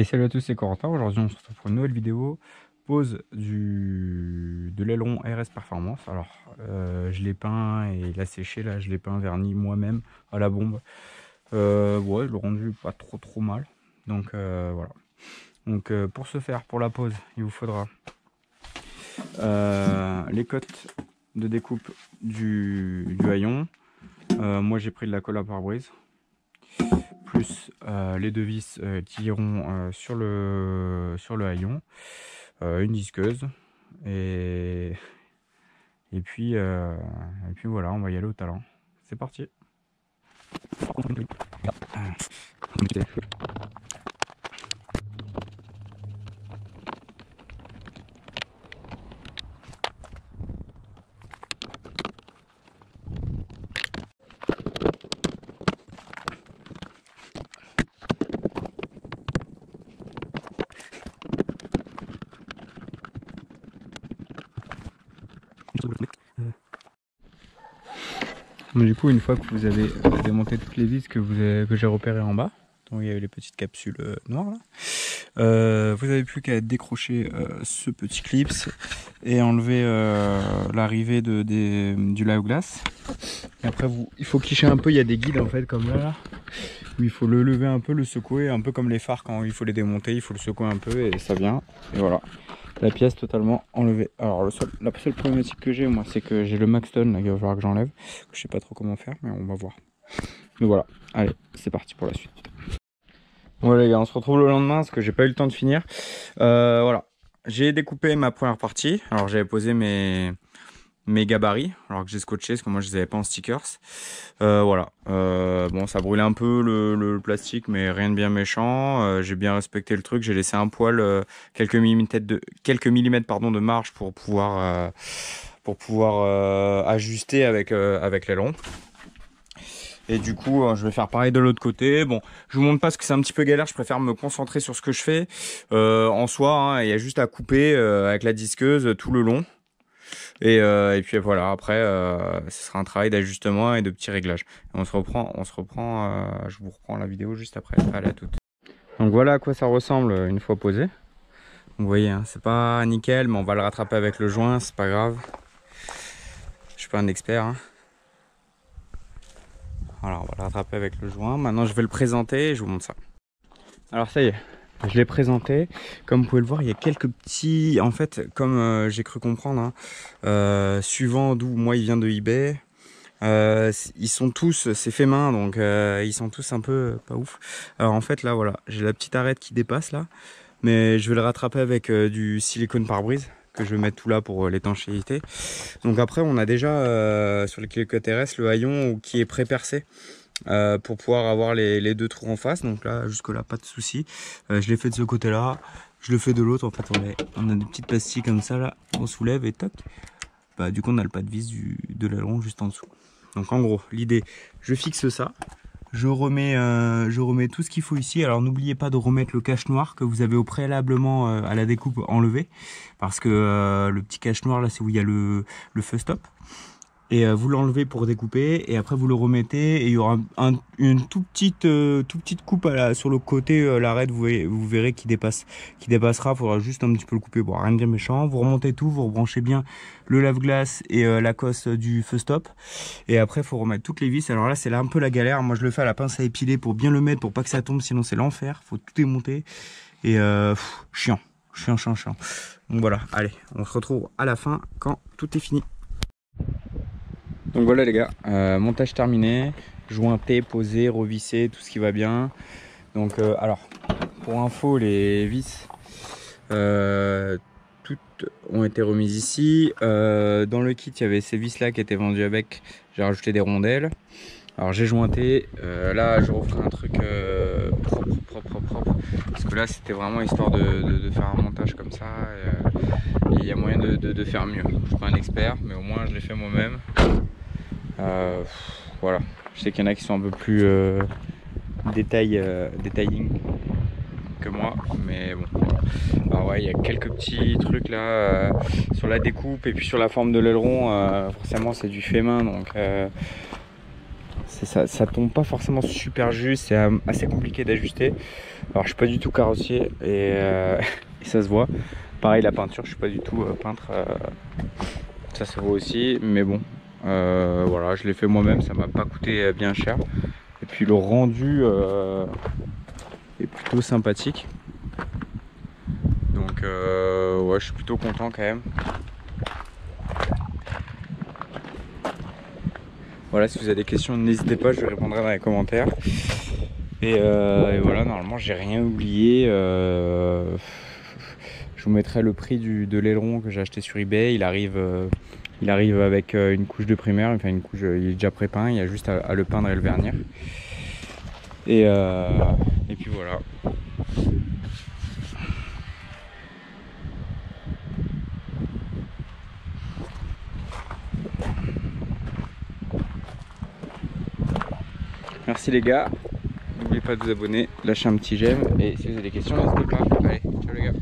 Et salut à tous, c'est Corentin. Aujourd'hui, on se retrouve pour une nouvelle vidéo. Pose de l'aileron RS Performance. Alors, je l'ai peint et il a séché. Là, je l'ai peint verni moi-même à la bombe. Ouais, le rendu pas trop mal. Donc, voilà. Donc, pour ce faire, pour la pose, il vous faudra les cotes de découpe du haillon. Moi, j'ai pris de la colle à pare-brise. Plus les deux vis qui iront sur le haillon, une disqueuse et puis voilà, on va y aller au talent. C'est parti. Donc, du coup, une fois que vous avez démonté toutes les vis que j'ai repérées en bas, donc il y avait les petites capsules noires là, vous avez plus qu'à décrocher ce petit clips et enlever l'arrivée du lave-glace. Et après, il faut quicher un peu. Il y a des guides en fait comme là, où il faut le lever un peu, le secouer, un peu comme les phares quand il faut les démonter, il faut le secouer un peu et ça vient. Et voilà, la pièce totalement enlevée. Alors la seule problématique que j'ai, moi, c'est que j'ai le Maxton là, il va falloir que j'enlève. Je sais pas trop comment faire, mais on va voir. Mais voilà, allez, c'est parti pour la suite. Bon les gars, on se retrouve le lendemain parce que j'ai pas eu le temps de finir. Voilà, j'ai découpé ma première partie. Alors j'avais posé mes gabarits, alors que j'ai scotché parce que moi je les avais pas en stickers. Voilà, bon, ça brûlait un peu le plastique, mais rien de bien méchant. J'ai bien respecté le truc. J'ai laissé un poil, quelques millimètres de marge pour pouvoir ajuster avec l'aileron. Et du coup, je vais faire pareil de l'autre côté. Bon, je vous montre pas parce que c'est un petit peu galère. Je préfère me concentrer sur ce que je fais. En soi, hein, il y a juste à couper avec la disqueuse tout le long. Et puis voilà, après, ce sera un travail d'ajustement et de petits réglages. Et on se reprend, je vous reprends la vidéo juste après. Allez, à toutes. Donc voilà à quoi ça ressemble une fois posé. Vous voyez, hein, c'est pas nickel, mais on va le rattraper avec le joint, c'est pas grave. Je suis pas un expert, hein. Voilà, on va le rattraper avec le joint. Maintenant, je vais le présenter et je vous montre ça. Alors ça y est, je l'ai présenté. Comme vous pouvez le voir, il y a quelques petits... En fait, comme j'ai cru comprendre, hein, suivant d'où moi il vient de eBay, ils sont tous, c'est fait main, donc ils sont tous un peu pas ouf. Alors en fait, là, voilà, j'ai la petite arête qui dépasse là, mais je vais le rattraper avec du silicone pare-brise que je vais mettre tout là pour l'étanchéité. Donc après, on a déjà sur les quelques terrestres le haillon qui est pré-percé. Pour pouvoir avoir les deux trous en face. Donc là, jusque là, pas de souci. Je l'ai fait de ce côté là, je le fais de l'autre. En fait, on a des petites pastilles comme ça là, on soulève et toc, bah, du coup on a le pas de vis de l'aileron juste en dessous. Donc en gros, l'idée, je fixe ça, je remets tout ce qu'il faut ici. Alors n'oubliez pas de remettre le cache noir que vous avez au préalablement à la découpe enlevé, parce que le petit cache noir là, c'est où il y a le feu stop. Et vous l'enlevez pour découper et après vous le remettez et il y aura une toute petite coupe sur le côté, l'arête, vous verrez qui dépassera. Il faudra juste un petit peu le couper, bon, rien de bien méchant. Vous remontez tout, vous rebranchez bien le lave-glace et la cosse du feu stop. Et après il faut remettre toutes les vis. Alors là c'est là un peu la galère, moi je le fais à la pince à épiler pour bien le mettre, pour pas que ça tombe, sinon c'est l'enfer. Faut tout démonter et chiant. Donc voilà, allez, on se retrouve à la fin quand tout est fini. Donc voilà les gars, montage terminé, jointé, posé, revissé, tout ce qui va bien. Donc alors, pour info, les vis, toutes ont été remises ici. Dans le kit, il y avait ces vis là qui étaient vendues avec, j'ai rajouté des rondelles. Alors j'ai jointé, là je referai un truc propre, parce que là c'était vraiment histoire de faire un montage comme ça, et il y a moyen de faire mieux. Je suis pas un expert, mais au moins je l'ai fait moi-même. Voilà, je sais qu'il y en a qui sont un peu plus detailing que moi, mais bon, voilà. Alors ouais, il y a quelques petits trucs là sur la découpe et puis sur la forme de l'aileron. Forcément c'est du fait main, donc ça tombe pas forcément super juste, c'est assez compliqué d'ajuster. Alors je suis pas du tout carrossier et ça se voit. Pareil la peinture, je suis pas du tout peintre, ça se voit aussi, mais bon, voilà, je l'ai fait moi-même, ça m'a pas coûté bien cher. Et puis le rendu est plutôt sympathique. Donc ouais, je suis plutôt content quand même. Voilà, si vous avez des questions, n'hésitez pas, je répondrai dans les commentaires. Et voilà, normalement, j'ai rien oublié. Je vous mettrai le prix de l'aileron que j'ai acheté sur eBay. Il arrive avec une couche de primaire, enfin une couche, il est déjà pré-peint, il y a juste à le peindre et le vernir. Et puis voilà. Merci les gars, n'oubliez pas de vous abonner, lâcher un petit j'aime et si vous avez des questions n'hésitez pas. Allez, ciao les gars.